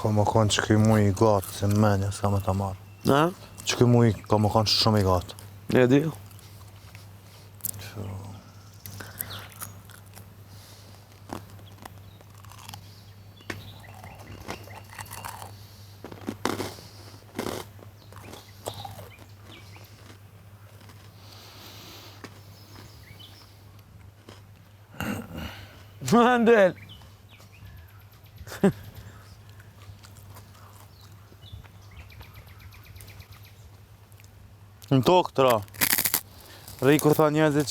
Ka më konë që këj mu i gatë, se në menja s'ka me ta marrë. Na? Që këj mu i ka më konë shumë i gatë. E di. Mandel. Në tokë të ra. Riku tha njerëzit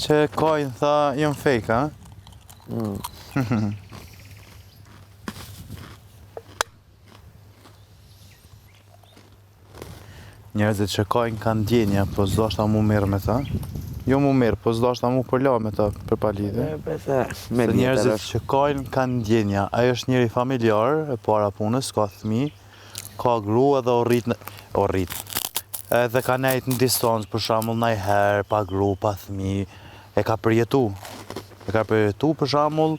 që kajnë tha jënë fake, ha? Njerëzit që kajnë kanë djenja, po s'dashta mu mirë me ta. Jo mu mirë, po s'dashta mu përla me ta për palidhe. Se njerëzit që kajnë kanë djenja. Ajo është njëri familjar, e para punës, ka thmi, ka gru edhe o rrit. Edhe ka nejt në distancë, për shembull ndaj herë, pa gru, pa thmi, e ka përjetu. Për shembull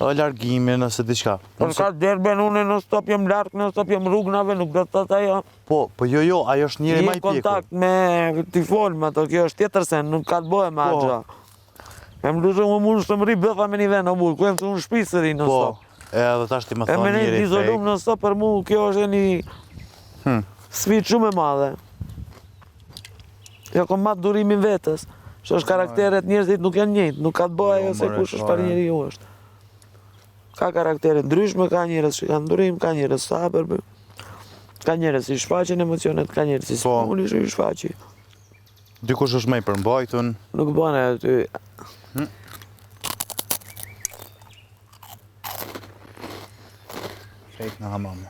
largimin ose diçka. Por ka derben unë në stop jem larg, në stop jem rrugnave, nuk do të thotë ajo. Po jo, ajo është njëri më i pjekur. Kontakt me ti fol me ato, kjo është tjetër sen, nuk ka të bëhe me agja. E më lushe më mund shtë më ri bëtha me një ven, o mund, ku e më të unë shpisëri në stop. Po, edhe tash ti më thonë njëri fake. E me një izolum në stop për mu, kjo është një sfit shumë e madhe. Jo kom matë durimin vetës, që është karakteret njerëzit nuk janë njëjtë, nuk ka të bëhe ajo se kush është për njeri ju është. Ka karaktere ndryshme, ka njerëz që kanë durim, ka njerëz sabër, ka njerëz që i shfaqen emocionet, ka njerëz që s'puni që i shfaqi. Dikush është me i përmbajtun. Nuk bëne aty. Fake në hamam.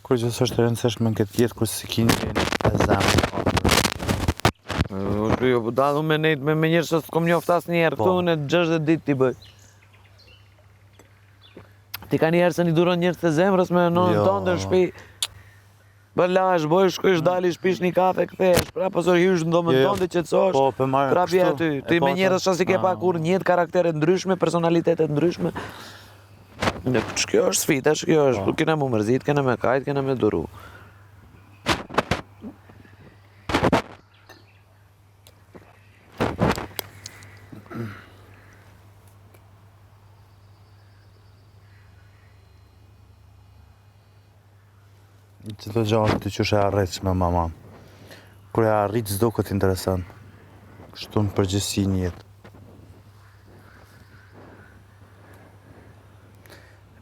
Kur gjithë është e rëndësishme në këtë jetë, kur si kini e zemë. Jo, po dallu me nejtë me njerë që s'kom njoft asë njerë, këtu në 60 ditë t'i bëj. Ti ka njerë se një duron njerë të zemrës me në tonë në shpi. Bër lash, boj, shkojsh dali, shpish një kafe, këthesh, pra pasor hysh në do më tonë dhe qëtësosh, pra bje aty. Ti me njerës që si ke pa kur njët karakteret ndryshme, personalitetet ndryshme. Kjo është sfida, kjo është, kena mu mërzit, kena me kajt, kena me duru. Që të gjatë të qështë e arretë me mama. Kur e arritë zdo këtë interesant. Kështu në përgjësi një jetë.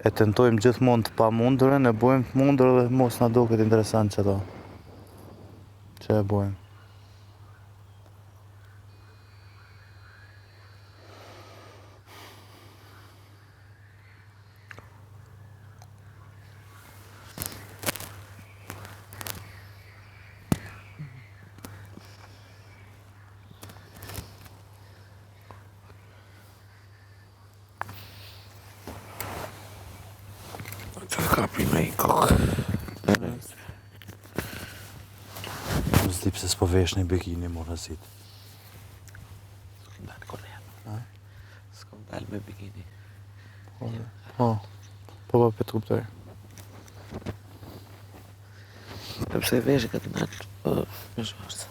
E tentojmë gjithmonë të pa mundurën, e bojmë të mundurë dhe mos na do këtë interesant që do. Që e bojmë. Që ka prime i kokë. Më zdi pëse s'po vesh një bikini, më rëzit. S'kom dalë konë. S'kom dalë me bikini. Po për të kuptoj. Pëse vesh këtë nalë, po me shvarës.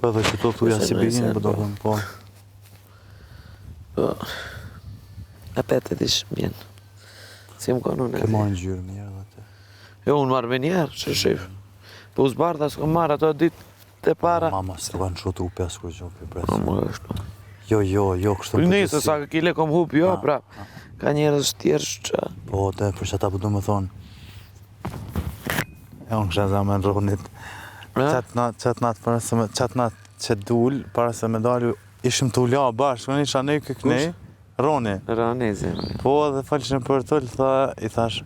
Po edhe që të thuja si bikini, po do thëmë, po. Po, apetet ishë mjenë. Si më konë unë e Ke marrë në gjyrë mirë dhe te. Jo, unë marrë me njerë, që shifë. Po zbarta s'kom marrë ato ditë të para. Mama, s'të kanë shu trupi as kur gjopi, Po presë. më është. Jo, kështu Për njësë, sa kile kom hup, jo, pra. Ka njerës tjerë që... Po, te, për që ata po du me thonë. unë kësha zemën Ronit. Qatë natë që dull, para se me dalë, ishim të ulla bashkë, unë isha ne këknej, Roni. Roni, zemë. Po, dhe falëshin për tull, i thash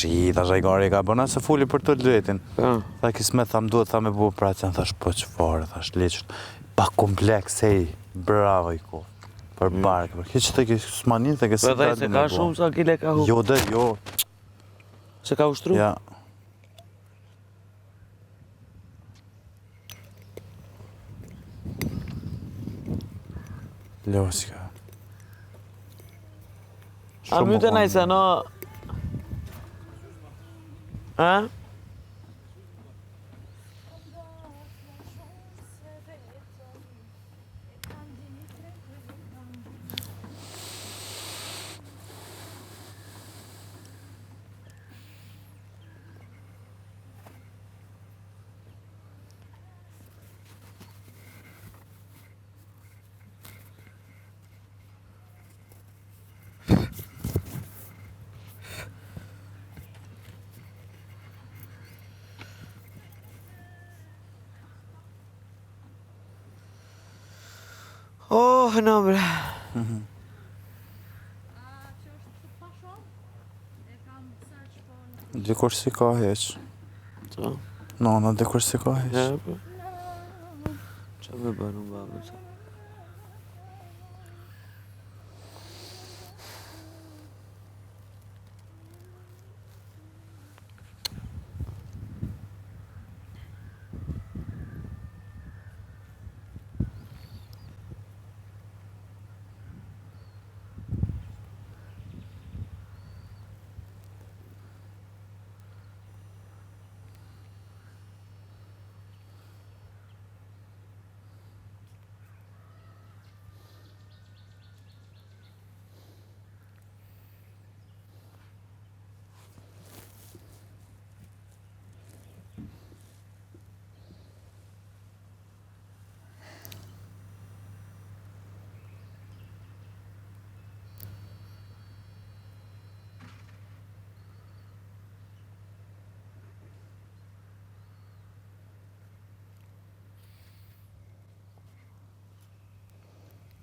i gari ka bëna se fuli për tull drejtin. Tha kismet, tha më duhet, tha me bu operacion, thash po qëfare, thash leqët. Pa kompleks, hej, bravo i ko. Për barkë, për këtë që të kështë smanin, të kështë Për dhe se ka shumë sa kile ka hu? Jo, dhe, jo. Se ka ushtru? Ja. Loska. A myte nëj se no... A? Oh, në bre. Dikush si ka heq. Co? Nana, dikush si ka heq. Ja, po. Qa me bërë në babë, co?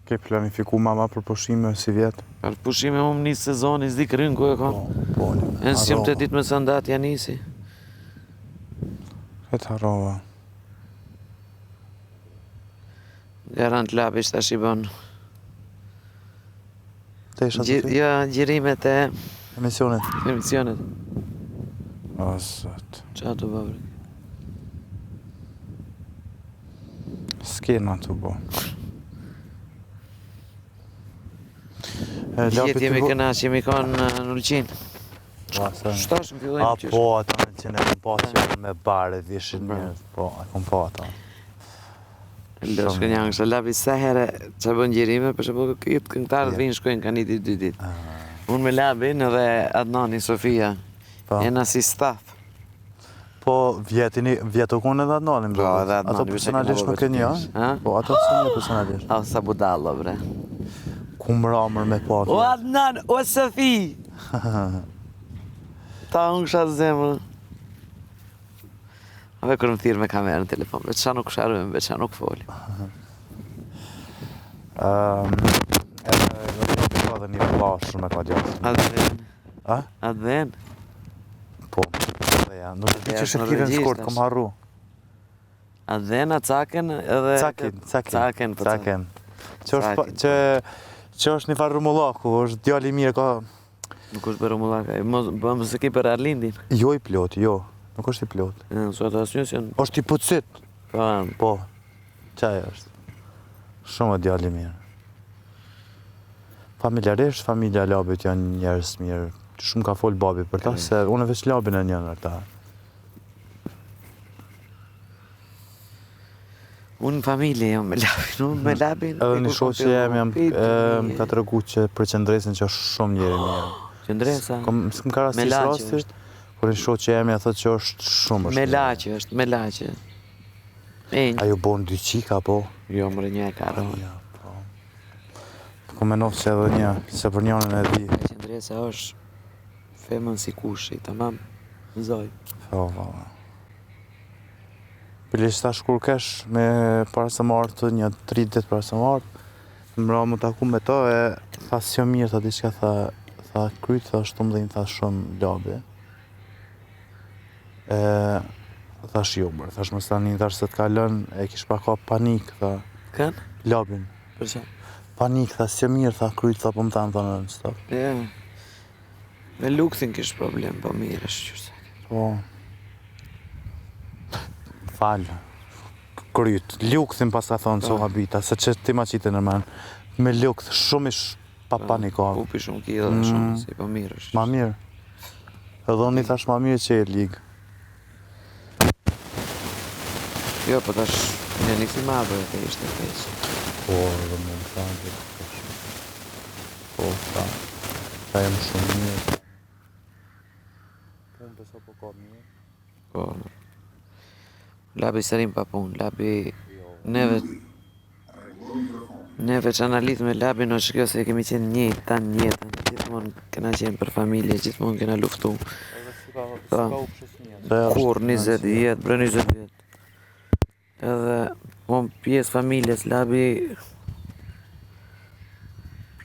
Ke planifiku mama për pushime si vjetë? Për pushime më një sezoni, zdi kërën ku e kam. Po, E nësë jëmë të ditë me sandat janë nisi. Këtë harrova. Garant labi shta shibon. Te isha të ty? Ja, gjirimet e Emisionet? emisionet. O, zot. Qa të bëbre? S'kena të bo. Vjetë jemi këna që jemi konë në Ulqin. Shtash më fillojnë A qështë. po, ata në që ne kom pa që me bare, vishin njërë. Po, e kom pa ata. Lëshkë njangë shë labi sa herë që bën gjirime, për shëpo këtë këngtarët vinë shkojnë ka një ditë, 2 ditë. Unë me labin edhe Adnani, Sofia, jena si staff. Po, vjetë u konë edhe Adnani, Po, edhe Adnani. Ato personalisht nuk e një, ha? Po, ato së një personalisht. A, sa budallo, bre. Ku më ramër me pa O Adnan, o Sofi! Ta unë kësha zemër. Ave kërë më thirë me kamerë në telefon, veç qa nuk sharëm, veç qa nuk foli. Edhe ka dhe një bashkë me ka gjatë. Adven. A? Adven. Po, dhe ja, nuk e di që shëpkive në shkort, kom harru. Adven, a caken edhe... Caken. Caken. Që është një farë rumullaku, është djali mirë ka... Nuk është për rumullaka, më se ki për Arlindin. Jo i plot, jo. Nuk është i plot. Su ato asë njës janë... është i pucit. Po. Qaj është. Shumë djali mirë. Familjarisht, familja labit janë njerës mirë. Shumë ka folë babi për ta, se unë veç labin e njënë ata. Unë në familje jam me labin, unë me labin... Edhe një shoqë që jam ka të rëgu që për qëndresin që është shumë njeri mirë. Qëndresa? Më ka rastis rastit, por një shoqë që jam e thot që është shumë është. Me laqë është, me laqë. Ajo bon 2 qika, po? Jo, mërë një e karë. Ko me nofë që edhe një, se për njënën e di. Qëndresa është femën si kushi, tamam, zoj. Po, Pëllisht tash kur kesh me paracetamol të një 3 ditë paracetamol, mra më taku me to e tha s'jo mirë, tha diçka tha kryt, tha 17, tha shumë labi. Thash jo bërë, thash më stani, thash se t'ka lën, e kish pa ka panik, tha. Kanë? Labin. Për që? Panik, tha s'jo mirë, tha kryt, tha po më tanë, tha në stop. Ja. Me luksin kish problem, po mirë është qërsa. Po. Falë. Kryt, luksin pas ka thonë so habita, se që ti ma qitë në men. Me luks, shumë ish pa paniko. Pupi shumë kilo dhe shumë, si po mirë është. Ma mirë. Edhe unë i thash ma mirë që e ligë. Jo, po tash një nisi madhe të ishte pesë. Po, edhe më në thanë. Po, ta jem shumë mirë. Unë pësa po ka mirë. Po. Labi sërim pa punë, labi neve që analitë me labin është kjo se kemi qenë njëjtë, tanë njëtën, gjithmonë kena qenë për familje, gjithmonë kena luftu. Kur 20 jetë, bre 20 jetë. Edhe, pjesë familjes, labi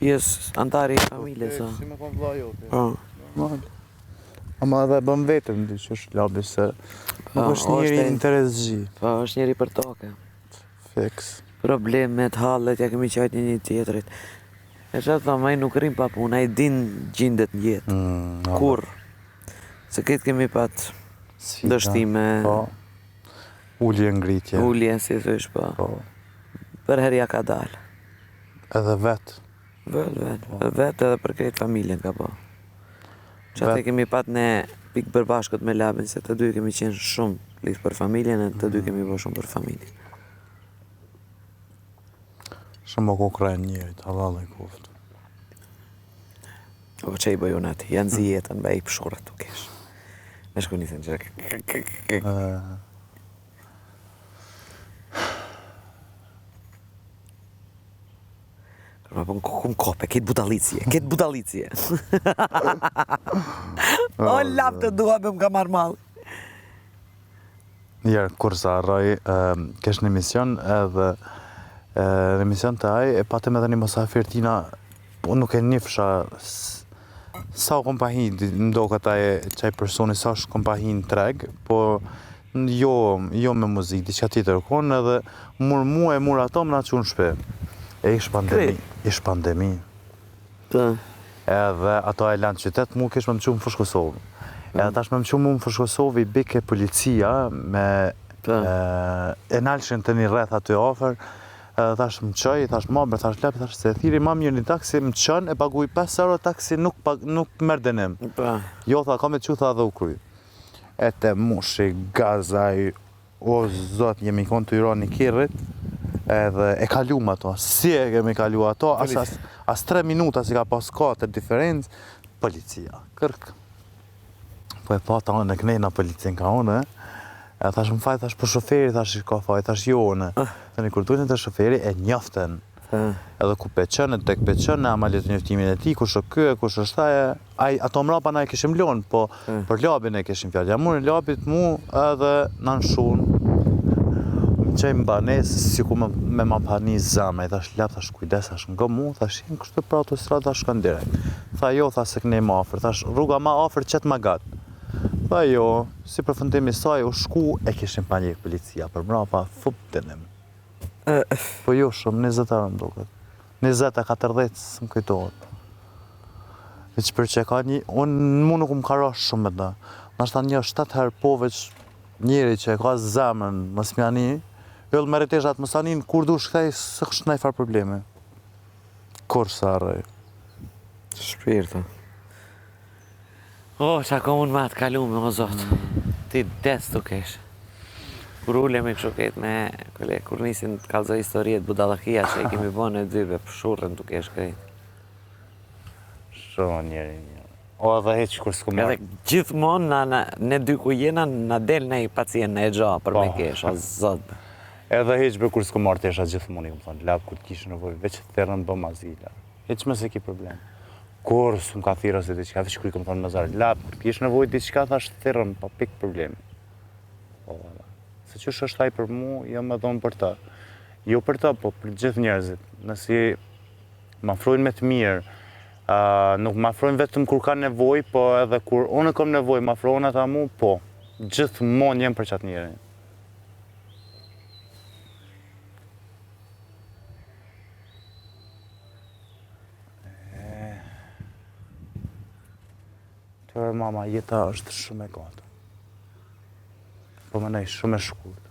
pjesë antari i familjes, sa. Si me kom vla jote. Po. Ama edhe bëm vetëm dy që është labi se nuk është njëri interesgji. Po, është njëri për toke. Fix. Problemet, hallet, ja kemi qajt një tjetërit. E që të thëmë, nuk rrim pa punë, a i din gjindet në jetë. Kur? Se këtë kemi pat dështime. Po. Ullje ngritje. Ullje, si thysh, po. Për herja ka dalë. Edhe vetë. Vetë edhe për krejtë familjen ka po. Që atë kemi pat në pikë përbashkët me labin, se të dy kemi qenë shumë lidhë për familjen, e të dy kemi bo shumë për familjen. Shumë o kukrajnë njërit, halal e koftë. O që i bëju në ati, janë zi jetën, bë i pëshurët të kesh. Me shku njësën që... Ma po në kope, këtë budalicije. O, lap të dua me më ka marrë malë. Njerë, kur sa arroj, kesh në emision edhe në emision të aj, e patëm edhe një mosafir tina, po nuk e njëfsha sa o kompahi, ndo këta e qaj personi sa është kompahi në treg, po jo me muzik, diqka tjetër konë edhe mu ato më na qunë shpe. E ish pandemi. Edhe ato e lanë qytet, mu kesh me më qumë Fushë Kosovë. Edhe tash me më qumë më Fushë Kosovë i bike policia me e nalëshin të një rreth aty ofër. Edhe tash më qoj, tash mabre, tash lepi, tash se thiri ma mirë një taksi, më qënë e paguj 5 euro taksi nuk merë denim. Jo, tha, ka me që tha dhe u kry. E te mushi, gazaj, o zot, jemi konë të ironi kirrit. Edhe e kaluam ato, si e kemi kalu ato, as 3 minuta si ka pas 4 diferencë, policia, kërk. Po e pa ta në knejna policin ka one, e thash më faj, thash për shoferi, thash ka faj, thash jo one. Të një kurturin të shoferi e njoften. Edhe ku peqën, tek peqën, ama letë njoftimin e ti, kush është kë, kush është taje, ato mrapa na e kishim lonë, po për labin e kishim fjallë. Jamur në labit mu edhe në shunë. Qaj më banes, si ku me ma pani zama, i thash lep, thash kujdes, thash nga mu, thash jenë kështë për autostradë, thash shkën direkt. Tha jo, thash se kënej ma afer, thash rruga ma afer qëtë ma gatë. Tha jo, si përfundimi saj, u shku e kishim panjek policia, për mrapa, fup denim. Po jo shumë, 20 arë më duket. 20-40, së më kujtohet. Veç për që ka një, mu nuk më karash shumë me da. Nashta një 7 herë po veç njeri që ka zemën, më smjani, Jëllë më reteshat më sanin, kur du shkaj, së kështë nëjë farë probleme. Kur sa arrej. Shpirta. O, që ka unë ma të kalume, o zotë. Ti des të kesh. Kur ullemi kështu ketë me, kur nisin të kalzoj historiet budalakia që i kemi bënë e dybe, për shurën të kesh krejtë. Shumë njeri një. O, edhe heq kur s'ku marrë. Edhe gjithmonë, ne dy ku jena, na del në i pacient në e gja për me kesh, o zotë. Edhe heq për kur s'ku marrë të esha gjithmonë, i këmë thonë, lapë kur t'kishë nevoj, veç të thërën bë mazila. Heq me se ki problem. Kur s'u m'ka thira se diqka, veç kur i këmë thonë mazarë, lapë kur t'kishë nevoj diqka, thash thërën, pa pik problemi. O, se qysh është ai për mu, jam edhe unë për ta. Jo për ta, po për gjithë njerëzit. Nësi m'afrojnë me të mirë, nuk m'afrojnë vetëm kur ka nevoj, po edhe kur unë kam nevoj, m'afrojnë ata mu, po. Gjithmonë jem për qatë njerën. Tërë mama, jeta është shumë e gatë. Po më nej, shumë e shkurt.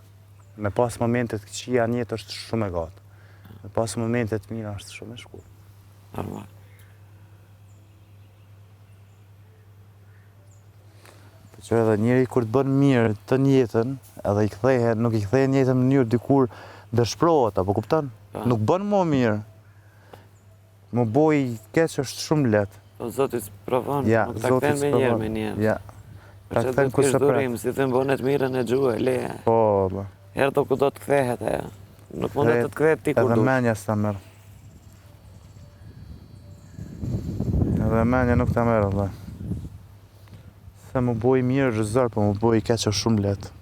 Me pas momentet këqia një jetë është shumë e gatë. Me pas momentet mira është shumë e shkurt. Normal. Po që edhe njeri kur të bën mirë të njetën, edhe i kthehet, nuk i kthehet njetën në mënyrë dikur dëshprohet, apo kupton? Nuk bën më mirë. Më boj keq është shumë lehtë. Po Zotit provon, nuk ta kthen me njerë me njerë. Ja. Ta kthen ku se durim, si të mbonet mirën e gjuhë, leje. Po, po. Herë ku do të kthehet ajo. Nuk mund të të kthehet ti kur du. Edhe menja s'ta merë. Edhe menja nuk ta merë, dhe. Se më boj mirë rëzër, po më boj keq është shumë lehtë.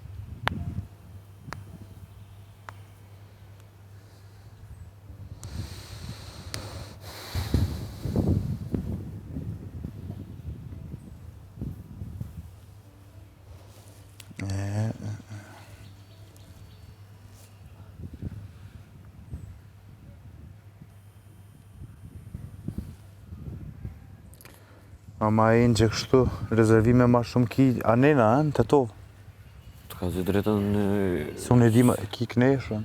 Mama e në që kështu, rezervime ma shumë ki, a nena, në të tovë? Të ka zi drejtën... Se unë e di ki knejshën,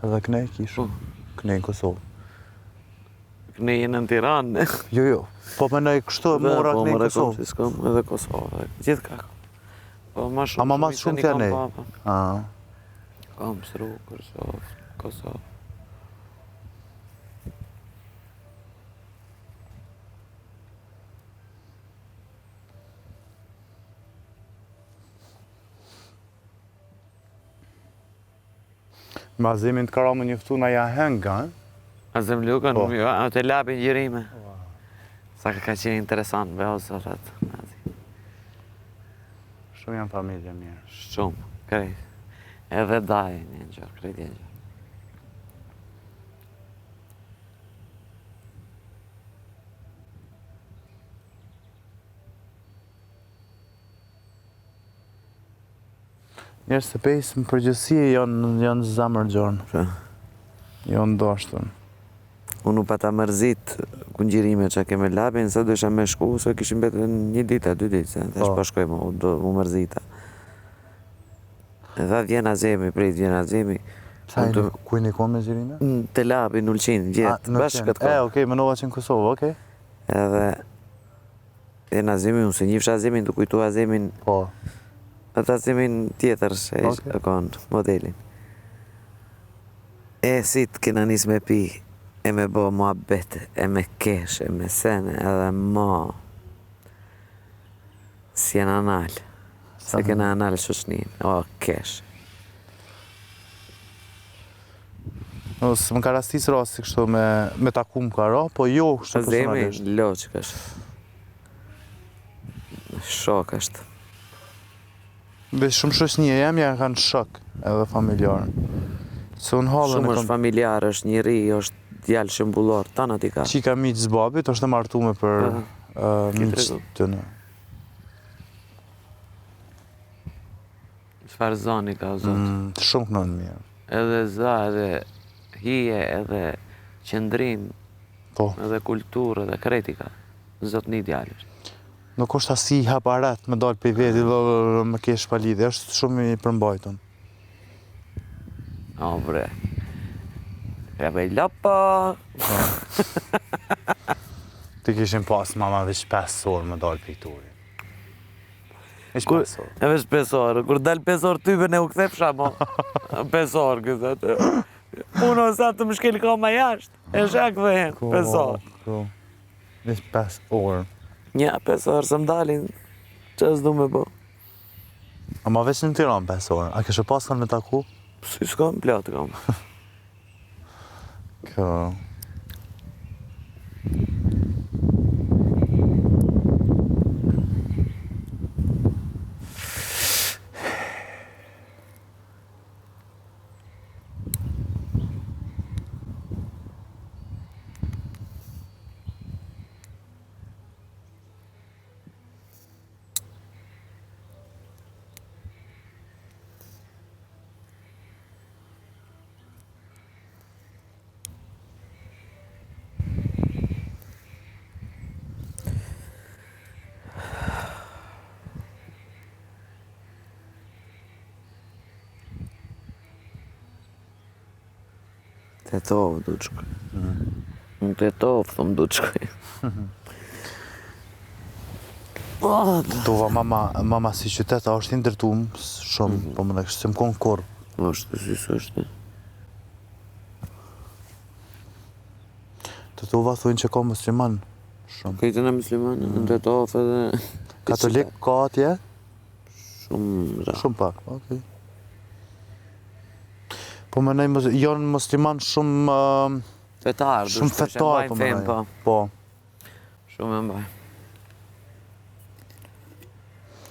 edhe knej kishën, knej në Kosovë. Knej jenë në Tiranë. Jo, po me nëjë kështu e mora knej në Kosovë. Po, s'kam edhe Kosovë, gjithë ka. Po, ma shumë... A mama shumë të nej? Kam Sru, Kosovë. Me Azemin të kara më njëftu na ja henga, Azem Lukën, të lapin gjërime. Sa ka qenë interesant, be o zotat. Shumë janë familje mirë. Shumë, krejt. Edhe daj një gjërë, krejt një gjërë. Njerës të pejsë më përgjësi janë zamër gjornë. Janë dashtën. Unë nuk pata mërzit këngjirime që keme lapin, sa dësha me shku, se kishim betë një dita, 2 ditë, se të shpashkojmë, u mërzita. Edhe vjen Azemi, prejt vjen Azemi. Kuj një kohë me zhirime? Të lapi, në Ulqin, vjetë, bashkë këtë kohë. Okej, më nova që në Kosovë, okej. Edhe vjen Azemi, unë se njifsh Azemin, të kujtu Azemin. Po. Atë Azemin tjetër se e konë modelin. E si të kena nis me pi, e me bo mua bete, e me kesh, e me sene, edhe ma. Si janë analë. Se kena analë shoshnin, o kesh. Së më ka rastis rasti kështu me taku më ka ra, po jo kështu personalisht. Azemi loqë është. Shok është. Shumë shoqënije jam janë kanë shok edhe familjarën. Shumë është familjar, është njëri, është djallë shëmbullar, tanë ati ka. Qika miqë zbabit, është e martume për miqë të në. Çfarë zani ka o zotë? Të shumë kënonë mirë. Edhe za, edhe hije, edhe qëndrim, edhe kulturë, edhe kretika. Zotë një djallë është. Nuk është asi haparet me dalë për veti dhe me kesh palidhe, është shumë i përmbajton. O bre, rebe lapa. Ti kishin pas mama veç 5 orë me dalë për i turi. Veç 5 orë. E veç 5 orë, kur dalë 5 orë tyve ne u kthepsha mo. 5 orë këzat. Uno sa të më shkel ka ma jashtë, e shak dhe 5 orë. Veç 5 orë. Nja, 5 orë se më dalin, që s'du me bo. A ma veç në Tiranë 5 orë, a kështë pas kanë me taku? Si s'kam, platë kam. Kjo... Tetovë du të shkoj. Në Tetovë, thëmë du të shkoj. Tetova mama si qytet është i ndërtuar shumë, po më në kështë se më konë kur. është si është. Tetova thuin që ka musliman shumë. Këtë në muslimanë, në Tetovë edhe... Katolik ka atje? Shumë ra. Shumë pak, okej. Po më nëjë, janë musliman shumë... Fetar, shumë fetar, po më nëjë. Po. Shumë e mbaj.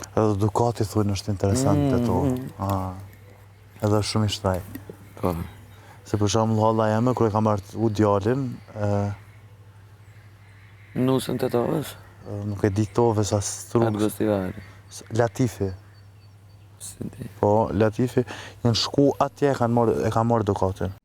Edhe Dukati thuin është interesant Tetova. Edhe shumë i shtaj. Po. Se për shumë halla jeme, kër e kam artë u djallin, Nusën Tetovës? nuk e di Tove sa struk. Atë Gostivari. Latifi. Si di. Po, Latifi, janë shku atje e kanë marrë Dukatin.